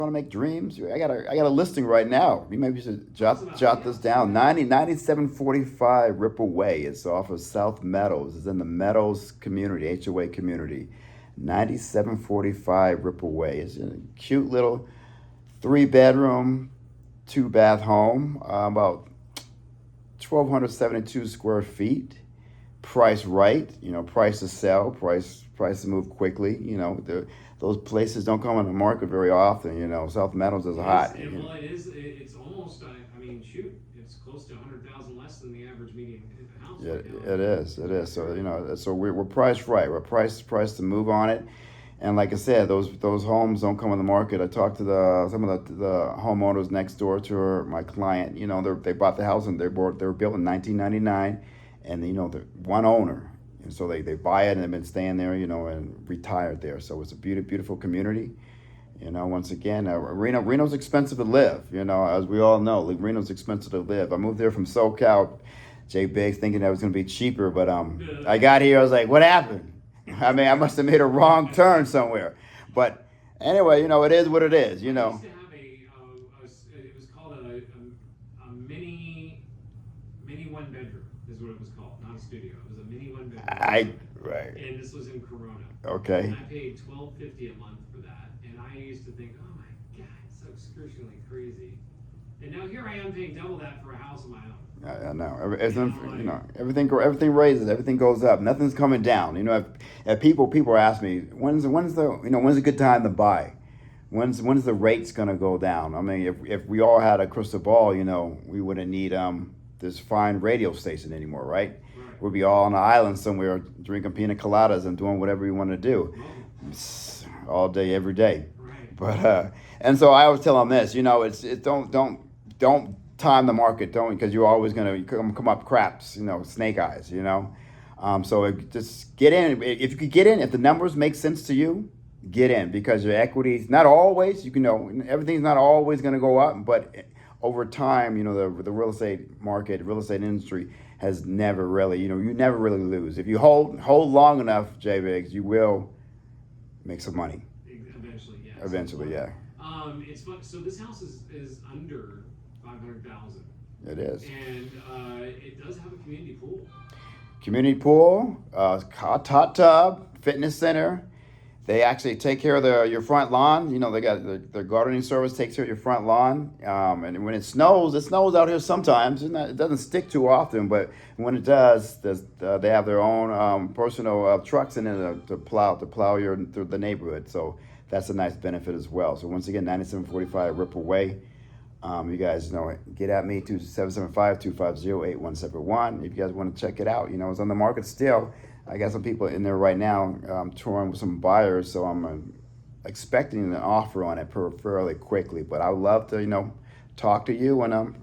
want to make dreams. I got a listing right now. You maybe should jot this down. 9745 Ripple Way. It's off of South Meadows. It's in the Meadows community, HOA community. 9745 Ripple Way. It's a cute little 3 bedroom, 2 bath home. About 1,272 square feet. Price right, price to sell, price to move quickly. Those places don't come on the market very often. South Meadows is hot. Well, it is. It's almost. I mean, shoot, it's close to 100,000 less than the average median house Yeah, right now. it is. It is. So so we're priced right. We're priced to move on it. And like I said, those homes don't come on the market. I talked to some of the homeowners next door to my client. They bought the house and they were built in 1999, and the one owner, and so they buy it and they've been staying there, and retired there. So it's a beautiful community. Once again, Reno's expensive to live. As we all know, Reno's expensive to live. I moved there from SoCal, Jay Biggs, thinking that was going to be cheaper, but I got here. I was like, what happened? I mean, I must have made a wrong turn somewhere. But anyway, it is what it is. I used to have it was called a mini one bedroom is what it was called, not a studio. It was a mini one bedroom. Right. And this was in Corona. Okay. And I paid $12.50 a month for that, and I used to think, oh my God, it's so excruciatingly crazy. And now here I am paying double that for a house of my own. I know. Everything raises, everything goes up. Nothing's coming down. If people ask me when's a good time to buy, when's the rates gonna go down? I mean, if we all had a crystal ball, we wouldn't need this fine radio station anymore, right? We'd be all on an island somewhere drinking pina coladas and doing whatever we want to do, all day, every day. Right. But and so I always tell them this, don't time the market, don't, because you're always gonna come up craps, snake eyes, so just get in. If you could get in, if the numbers make sense to you, get in, because your equity's not always, everything's not always gonna go up, but over time, the real estate market, real estate industry has never really, you never really lose. If you hold long enough, J Biggs, you will make some money. Eventually, yeah. Eventually, yeah. It's fun. So this house is under 500,000. It is. And it does have a community pool. Community pool, hot tub, fitness center. They actually take care of your front lawn. They got their gardening service takes care of your front lawn. And when it snows out here sometimes. It doesn't stick too often, but when it does, they have their own personal trucks in there to plow through the neighborhood. So that's a nice benefit as well. So once again, 9745 Ripple Way. You guys get at me, 775-250-8171. If you guys want to check it out, it's on the market still. I got some people in there right now. I'm touring with some buyers, so I'm expecting an offer on it fairly quickly. But I would love to, talk to you and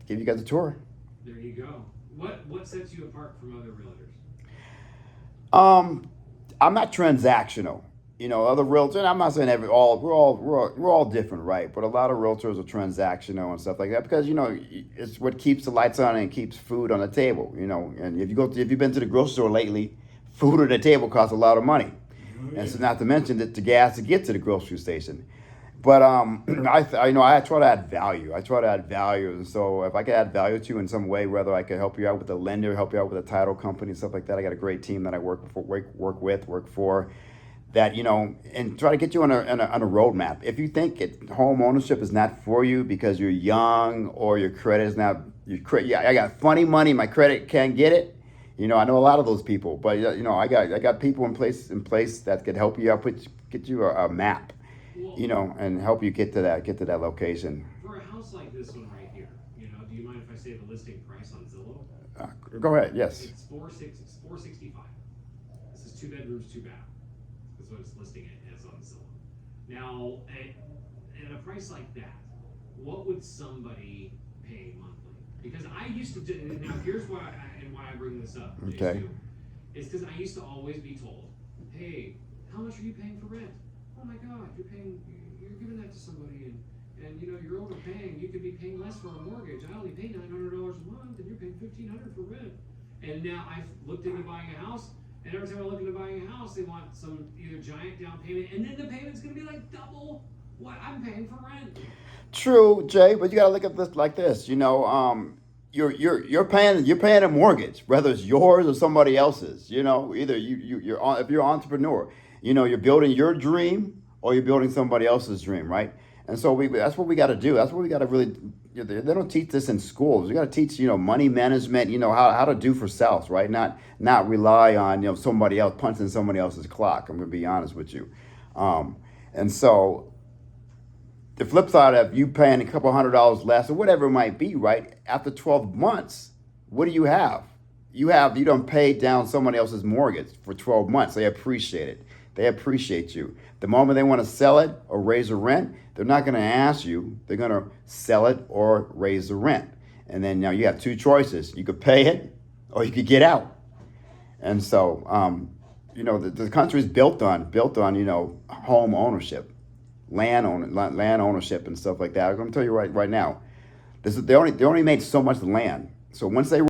give you guys a tour. There you go. What sets you apart from other realtors? I'm not transactional. Other realtors, and I'm not saying we're all different, right? But a lot of realtors are transactional and stuff like that because it's what keeps the lights on and keeps food on the table. And if you've been to the grocery store lately, food on the table costs a lot of money, and so not to mention that the gas to get to the grocery station. But I try to add value. And so if I could add value to you in some way, whether I could help you out with a lender, help you out with a title company, stuff like that, I got a great team that I work for. That and try to get you on a roadmap. If you think home ownership is not for you because you're young or your credit is not I got funny money, my credit can't get it. I know a lot of those people, but I got people in place that could help you out, get you a map, Well, and help you get to that location. for a house like this one right here, do you mind if I say the listing price on Zillow? Go ahead. Yes. It's 465. This is 2 bedrooms, 2 baths. That's what it's listing it as on Zillow. Now, at a price like that, what would somebody pay monthly? Because I used to do, now here's why I bring this up. Okay. J2, is because I used to always be told, hey, how much are you paying for rent? Oh my God, you're giving that to somebody and you're overpaying. You could be paying less for a mortgage. I only pay $900 a month and you're paying $1,500 for rent. And now I've looked into buying a house. And every time I look into buying a house, they want some either giant down payment, and then the payment's going to be like double What? I'm paying for rent. True, Jay, but you got to look at this like this. You're paying a mortgage, whether it's yours or somebody else's. Either if you're an entrepreneur, you're building your dream or you're building somebody else's dream, right? And so that's what we got to do. That's what we got to really. They don't teach this in schools. We got to teach money management. How to do for self, right? Not rely on somebody else punching somebody else's clock. I'm gonna be honest with you, and so the flip side of you paying a couple $100 less or whatever it might be, right? After 12 months, what do you have? You don't pay down somebody else's mortgage for 12 months. They appreciate it. They appreciate you. The moment they want to sell it or raise the rent, they're not going to ask you. They're going to sell it or raise the rent. And then now you have two choices. You could pay it or you could get out. And so, the country is built on, home ownership, land ownership and stuff like that. I'm going to tell you right now, they only made so much land. So once they